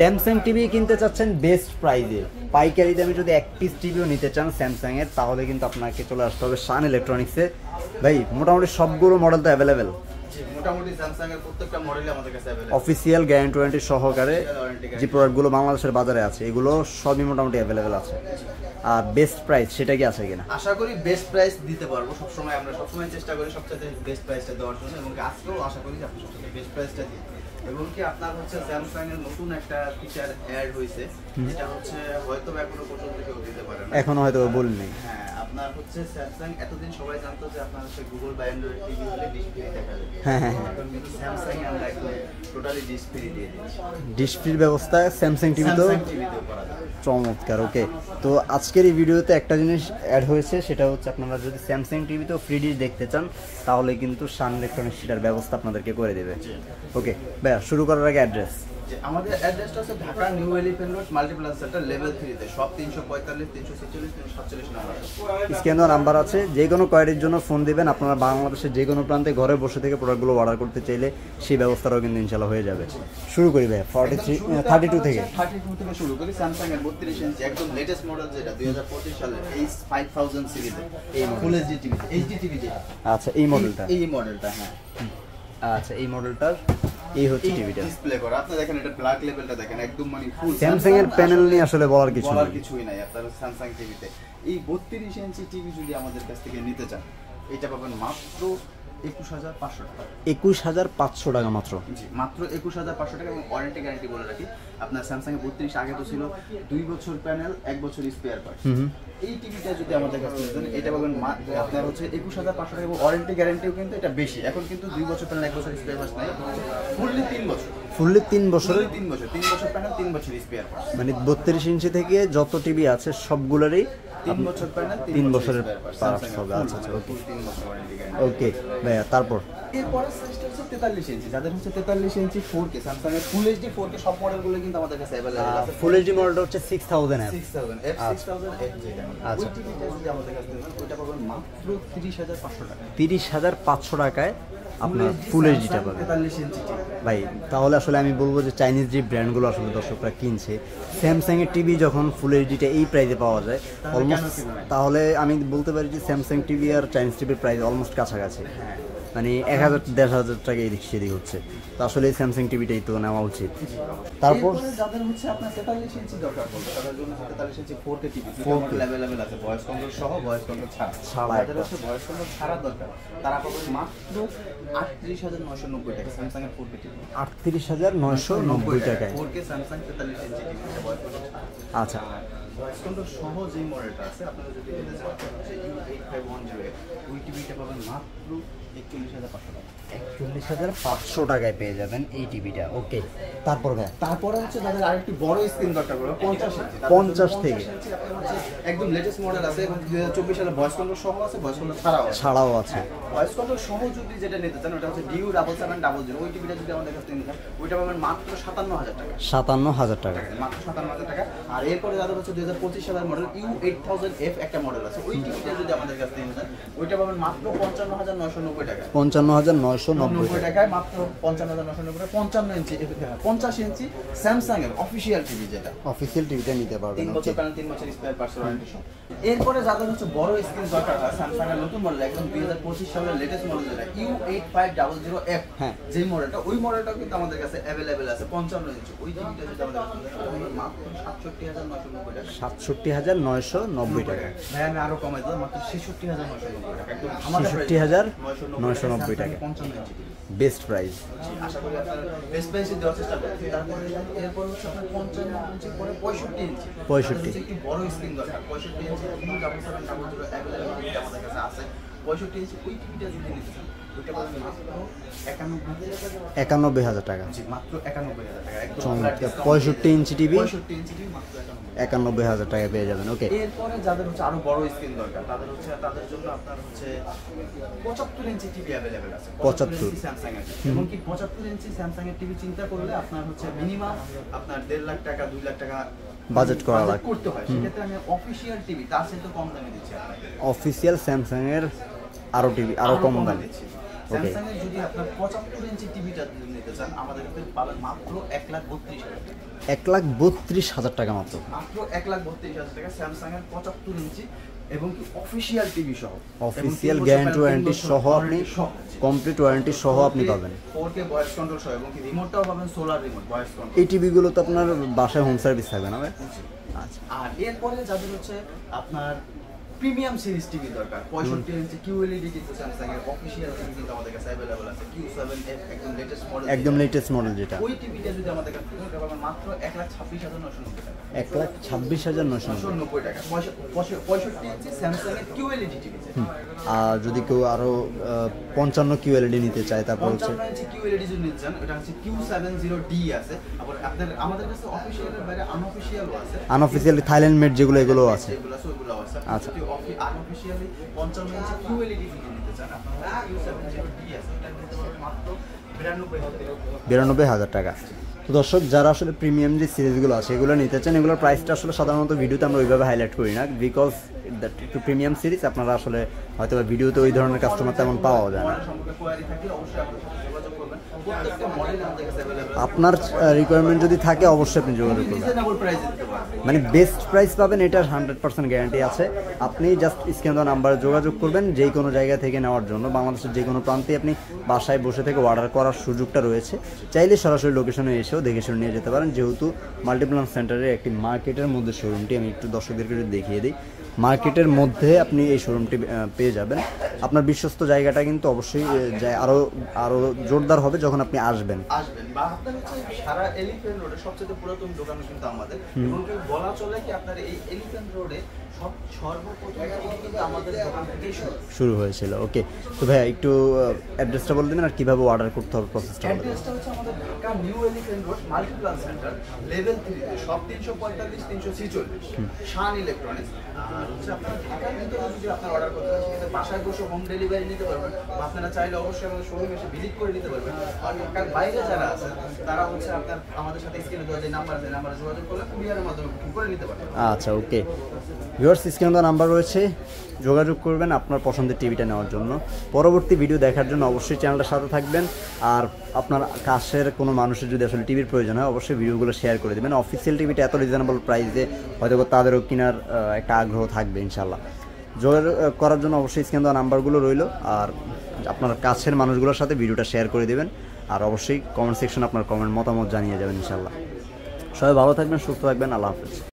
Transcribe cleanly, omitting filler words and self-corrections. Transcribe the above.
Samsung TV কিনতে চাচ্ছেন best প্রাইজে, পাইকারি দামে যদি এক পিস টিভিও নিতে চান স্যামসাং এর, তাহলে কিন্তু আপনাকে চলে আসতে হবে শান ইলেকট্রনিক্সে। ভাই মোটামুটি সবগুলো মডেল তো অ্যাভেলেবেল, মোটামুটি স্যামসাং এর প্রত্যেকটা মডেলই আমাদের কাছে अवेलेबल, অফিশিয়াল গ্যারান্টি ওয়ারেন্টি সহকারে যে প্রোডাক্টগুলো বাংলাদেশের বাজারে আছে এগুলো সবই মোটামুটি অ্যাভেলেবেল আছে। আর বেস্ট প্রাইস সেটা কি আছে কিনা? আশা করি বেস্ট প্রাইস দিতে পারবো। সবসময় আমরা সবসময় চেষ্টা করি সবচেয়ে বেস্ট প্রাইসটা দেওয়ার জন্য, এবং আজকেও আশা করি যে আপনি সবচেয়ে বেস্ট প্রাইসটা দিই। এবং কি আপনার হচ্ছে স্যামসাং এর নতুন একটা ফিচার অ্যাড হয়েছে, যেটা হচ্ছে হয়তো এখনো পর্যন্ত কেউ দিতে পারে না, এখনো হয়তো বলিনি। হ্যাঁ, আপনার হচ্ছে স্যামসাং এতদিন সবাই জানতো যে আপনার হচ্ছে গুগল বা অ্যান্ড্রয়েড টিভি হলে ডিসপ্লে দেখা যায়। হ্যাঁ হ্যাঁ, এখন কিন্তু স্যামসাং এ আমরা একদম টোটালি ডিসপ্লে দিয়ে দিচ্ছি। ডিসপ্লের ব্যবস্থা স্যামসাং টিভিতেও করা যায়। চমৎকার। ওকে, তো আজকের এই ভিডিওতে একটা জিনিস অ্যাড হয়েছে, সেটা হচ্ছে আপনারা যদি স্যামসাং টিভিতেও ফ্রি ডিশ দেখতে চান তাহলে কিন্তু শান ইলেকট্রনিক্স সেটার ব্যবস্থা আপনাদেরকে করে দেবে। ওকে ভাইয়া, শুরু করার আগে অ্যাড্রেস। আমাদের অ্যাড্রেসটা হচ্ছে Dhaka New Elephant Road Multiplan Center level 3 তে, সব 345 346 347 নাম্বার। স্ক্যান নাম্বার আছে, যে কোনো কোয়ারির জন্য ফোন দিবেন। আপনারা বাংলাদেশের যে কোনো প্রান্তে ঘরে বসে থেকে প্রোডাক্টগুলো অর্ডার করতে চাইলে সেই ব্যবস্থাটাও কিন্তু ইনশাআল্লাহ হয়ে যাবে। শুরু করি ভাই 32 থেকে শুরু করি। স্যামসাং এর 32 ইঞ্চি একদম লেটেস্ট মডেল, যেটা 2025 সালের H5000 সিরিজের এই ফুল এইচডি টিভি যেটা। আচ্ছা, এই মডেলটা হ্যাঁ। আচ্ছা, এই মডেলটার এই হচ্ছে টিভিটা ডিসপ্লে করা। আপনি দেখেন এটা ব্ল্যাক লেভেলটা দেখেন, একদম মানে ফুল স্যামসাং এর প্যানেল নিয়ে আসলে বলার কিছুই নাই। আপনার স্যামসাং টিভিতে এই 32 ইঞ্চি টিভি যদি আমাদের কাছ থেকে নিতে চান, এটা পাবেন মাত্র 21500 টাকা। 21500 টাকা মাত্র? জি, মাত্র 21500 টাকা। এবং ওয়ারেন্টি গ্যারান্টি বলে রাখি, আপনার স্যামসাং এর 32 আগে তো ছিল 2 বছর প্যানেল 1 বছর স্পেয়ার পার্ট। এই টিভিটা যদি আমাদের কাছে নিতে চান, এটা পাবেন আপনার হচ্ছে 21500 টাকা। এবং ওয়ারেন্টি গ্যারান্টিও কিন্তু এটা বেশি, এখন কিন্তু 2 বছর প্যানেল 1 বছর স্পেয়ার পার্ট নাই, ফুললি 3 বছর। ফুললি 3 বছর 3 বছর প্যানেল 3 বছর স্পেয়ার পার্ট। মানে 32 ইঞ্চি থেকে যত টিভি আছে সবগুলোরই 3 বছর প্যানেল 3 বছরের পার্টস হবে। আচ্ছা আচ্ছা, ওকে 3 বছর ওয়ারেন্টি গ্যারান্টি। ওকে ভাইয়া, তারপর এরপরে সাইজটা হচ্ছে 43 ইঞ্চি, যাদের হচ্ছে 43 ইঞ্চি 4K স্যামসাং এর ফুল এইচডি 4K সব মডেলগুলো কিন্তু আমাদের কাছে अवेलेबल আছে। ফুল এইচডি মডেলটা হচ্ছে 6000 এর 6000 F6000 যেটা। আচ্ছা, ওই টিভিটা যদি আমাদের কাছে নেন, ওইটা পাবেন মাত্র 30500 টাকা। 30500 টাকায় আপনার ফুল এইচডিটা পাবেন। 43 ইঞ্চি টিভি ভাই তাহলে আসলে আমি বলবো যে চাইনিজ যে ব্র্যান্ডগুলো আসলে দর্শকরা কিনছে, স্যামসাং এর টিভি যখন ফুল এইচডিটা এই প্রাইসে পাওয়া যায় অলমোস্ট, তাহলে আমি বলতে পারি যে স্যামসাং টিভি আর চাইনিজ টিভির প্রাইস অলমোস্ট কাছাকাছি। মানে 1000-1500 টাকা এদিক সেদিক হচ্ছে, তো আসলে এই স্যামসাং টিভিটাই তো নেওয়া উচিত। তারপর যাদের হচ্ছে আপনার 43 ইঞ্চি দরকার পড়বে, তাদের জন্য 43 ইঞ্চি 4K টিভি 4K अवेलेबल আছে, ভয়েস কন্ট্রোল সহ, ভয়েস কন্ট্রোল ছাড়া। যাদের হচ্ছে ভয়েস কন্ট্রোল ছাড়া দরকার, তারা পাবেন মাত্র 38990 টাকা স্যামসাং এর 4K টিভি। 38990 টাকায় 4K Samsung 43 inch TV, voice control ছাড়া। আচ্ছা, ভয়েস কন্ট্রোল সহ যে মডেলটা আছে, আপনারা যদি নিতে চান হচ্ছে U8510, ওই টিভিটা পাবেন মাত্র 41500 টাকা। 41500 টাকায় পেয়ে যাবেন এই টিভিটা। ওকে, তারপর ভাই তারপরে হচ্ছে যাদের আরেকটু বড় স্ক্রিন দরকার পড়বে 50 ইঞ্চি, 50 থেকে আপনার হচ্ছে একদম লেটেস্ট মডেল আছে, এবং 2024 সালে ভয়েস কন্ট্রোল সহ আছে, ভয়েস কন্ট্রোল ছাড়াও আছে। ভয়েস কন্ট্রোল সহ যদি যেটা নিতে চান, ওটা হচ্ছে DU7700, ওই টিভিটা যদি আমাদের কাছে নিতে চান, ওইটা পাবেন মাত্র 57000 টাকা। 57000 টাকা, মাত্র 57000 টাকা। আর এরপরে যাদের হচ্ছে 2025 সালের মডেল U8000F একটা মডেল আছে, ওই টিভিটা যদি আমাদের কাছে নিতে চান, ওইটা পাবেন মাত্র 55990 টাকা। 55990 টাকায় মাত্র 55990 টাকা। 55 ইঞ্চি 50 ইঞ্চি স্যামসাং এর অফিশিয়াল টিভি, যেটা অফিশিয়াল টিভিটা নিতে পারবেন। 3 বছর প্যানেল 3 বছর স্পেয়ার পার্টস ওয়ারেন্টি সহ। এরপরে যাদের হচ্ছে বড় স্ক্রিন দরকার হয়, স্যামসাং এর নতুন মডেল একদম 2025 সালের লেটেস্ট মডেল, যেটা U8500F, হ্যাঁ, যে মডেলটা, ওই মডেলটাও কিন্তু আমাদের কাছে अवेलेबल আছে 55 ইঞ্চি। ওই টিভিটা যদি আমাদের কাছে মাত্র 67990 টাকা। 67990 টাকা। ভাই আমি আরো কমাই দিলাম, মাত্র 66990 টাকা। একদম আমাদের 66990 টাকা 55 ইঞ্চি টিভি, বেস্ট প্রাইস। আশা করি আপনারা বেস্ট প্রাইসে দেওয়ার চেষ্টা করছি। তারপরে এরপর হচ্ছে আপনার 55 ইঞ্চি পরে 65 ইঞ্চি, 65 একটু বড় স্ক্রিন দরকার। 65 ইঞ্চি U7700 अवेलेबल আমাদের কাছে আছে। 65 ইঞ্চি ওই টিভিটা যদি নিতে চান, ওইটা পাবেন মাত্র 91000 টাকা। জি, মাত্র 91000 টাকা। একদম 65 ইঞ্চি টিভি 65 ইঞ্চি টিভি মাত্র 91000 টাকা পেয়ে যাবেন। ওকে, এরপরে যাদের হচ্ছে আরো বড় স্ক্রিন দরকার, তাদের জন্য আপনার হচ্ছে 75 ইঞ্চি টিভি अवेलेबल আছে। 75 ইঞ্চি স্যামসাং এর, এবং কি 75 ইঞ্চি স্যামসাং এর টিভি চিন্তা করলে আপনার হচ্ছে মিনিমাম আপনার 1.5 লাখ টাকা 2 লাখ টাকা বাজেট করা লাগে করতে হয়। সেক্ষেত্রে আমি অফিশিয়াল টিভি তার সাথে কম দামে দিচ্ছি আপনাকে। অফিশিয়াল স্যামসাং এর আরো টিভি আরো কম দামে। স্যামসাং এর যদি আপনার 75 ইঞ্চি টিভিটা নিতে চান আমাদের কাছে পাবেন মাত্র 1,32,000 টাকা। 1,32,000 টাকা মাত্র। মাত্র 1,32,000 টাকা স্যামসাং এর 75 ইঞ্চি এবং কি অফিশিয়াল টিভি সহ, অফিশিয়াল গ্যারান্টি ওয়ারেন্টি সহ আপনি কমপ্লিট ওয়ারেন্টি সহ আপনি পাবেন। 4K ভয়েস কন্ট্রোল সহ এবং কি রিমোটটাও পাবেন সোলার রিমোট ভয়েস কন্ট্রোল। এই টিভিগুলো তো আপনার বাসায় হোম সার্ভিস থাকবে না ভাই? আচ্ছা, আর এরপরে যাদের হচ্ছে আপনার প্রিমিয়াম সিরিজ টিভি দরকার, 65 ইঞ্চি QLED কিন্তু স্যামসাং এর অফিশিয়াল টিভি কিন্তু আমাদের কাছে अवेलेबल আছে, Q7F একদম লেটেস্ট মডেল, একদম লেটেস্ট মডেল যেটা। ওই টিভিটা যদি আমাদের কাছে এটা পাবেন মাত্র 1,26,990 টাকা। 1,26,990 টাকা 65 ইঞ্চি স্যামসাং এর QLED টিভি। আর যদি কেউ আরো 55 QLED নিতে চায় তারপর হচ্ছে 55 ইঞ্চি QLED যদি নিতে চান এটা হচ্ছে Q70D আছে। আবার আপনাদের আমাদের কাছে অফিশিয়ালের বাইরে আনঅফিশিয়ালও আছে, আনঅফিশিয়ালি থাইল্যান্ড মেড যেগুলো এগুলো আছে। এগুলো আছে। আচ্ছা, আনঅফিশিয়ালি 55 ইঞ্চি QLED যদি নিতে চান আপনারা Q70D আছে, এটা নিতে পারবেন মাত্র 92,000 টাকা। তো দর্শক যারা আসলে প্রিমিয়াম যে সিরিজগুলো আছে এগুলো নিতে চান, এগুলোর প্রাইসটা আসলে সাধারণত ভিডিওতে আমরা ওইভাবে হাইলাইট করি না, বিকজ দ্যাট একটু প্রিমিয়াম সিরিজ আপনারা আসলে হয়তো ভিডিওতে ওই ধরনের কাস্টমার তেমন পাওয়া যায় না। আপনার রিকোয়ারমেন্ট যদি থাকে অবশ্যই আপনি যোগাযোগ করবেন, মানে বেস্ট প্রাইস পাবেন এটার 100% গ্যারান্টি আছে। আপনি জাস্ট স্ক্রিনে দেওয়া নাম্বারে যোগাযোগ করবেন, যেই কোনো জায়গা থেকে নেওয়ার জন্য বাংলাদেশের যে কোনো প্রান্তে আপনি বাসায় বসে থেকে অর্ডার করার সুযোগটা রয়েছে। চাইলে সরাসরি লোকেশনে এসেও দেখে শুনে নিয়ে যেতে পারেন, যেহেতু মাল্টিপ্লান সেন্টারের একটি মার্কেটের মধ্যে শোরুমটি, আমি একটু দর্শকদেরকে যদি দেখিয়ে দিই, মার্কেটের মধ্যে আপনি এই শোরুমটি পেয়ে যাবেন। আপনার বিশ্বস্ত জায়গাটা কিন্তু অবশ্যই আরো জোরদার হবে যখন আপনি আসবেন। বা আপনার হচ্ছে সারা এলিফ্যান্ট রোডে সবচেয়ে পুরাতন দোকান কিন্তু আমাদের, এবং কি বলা চলে কি আপনার এই এলিফ্যান্ট রোডে সর্বপ্রথম কিন্তু আমাদের দোকান থেকেই শুরু হয়েছিল। ওকে, তো ভাইয়া একটু অ্যাড্রেসটা বলে দেবেন আর কিভাবে অর্ডার করতে হবে, প্রসেসটা বলে দেবেন। অ্যাড্রেসটা হচ্ছে আমাদের Dhaka New Elephant road Multiplan centre level 3 তে সব 345-346 শান ইলেকট্রনিক্স। আর হচ্ছে আপনারা ঢাকার ভিতরে যদি আপনারা অর্ডার করতে চান সেক্ষেত্রে বাসায় বসে হোম ডেলিভারি নিতে পারবেন, বা আপনারা চাইলে অবশ্যই আমাদের শোরুমে এসে ভিজিট করে নিতে পারবেন। আর ঢাকার বাইরে যারা আছেন তারা হচ্ছে আপনার আমাদের সাথে স্ক্রিনে দেওয়া যে নাম্বার আছে নাম্বারে যোগাযোগ করলে কুরিয়ারের মাধ্যমে বুকিং করে নিতে পারবেন। আচ্ছা, ওকে ভিউয়ার্স, স্ক্রিনে দেওয়া নাম্বার রয়েছে, যোগাযোগ করবেন আপনার পছন্দের টিভিটা নেওয়ার জন্য। পরবর্তী ভিডিও দেখার জন্য অবশ্যই চ্যানেলটার সাথে থাকবেন। আর আপনার কাছের কোনো মানুষের যদি আসলে টিভির প্রয়োজন হয় অবশ্যই ভিডিওগুলো শেয়ার করে দেবেন। অফিসিয়াল টিভিটা এত রিজনেবল প্রাইসে হয়তো তাদেরও কেনার একটা আগ্রহ থাকবে ইনশাল্লাহ। যোগাযোগ করার জন্য অবশ্যই স্ক্রিনে দেওয়া নাম্বারগুলো রইল, আর আপনার কাছের মানুষগুলোর সাথে ভিডিওটা শেয়ার করে দেবেন। আর অবশ্যই কমেন্ট সেকশনে আপনার কমেন্ট মতামত জানিয়ে যাবেন ইনশাল্লাহ। সবাই ভালো থাকবেন, সুস্থ থাকবেন, আল্লাহ হাফেজ।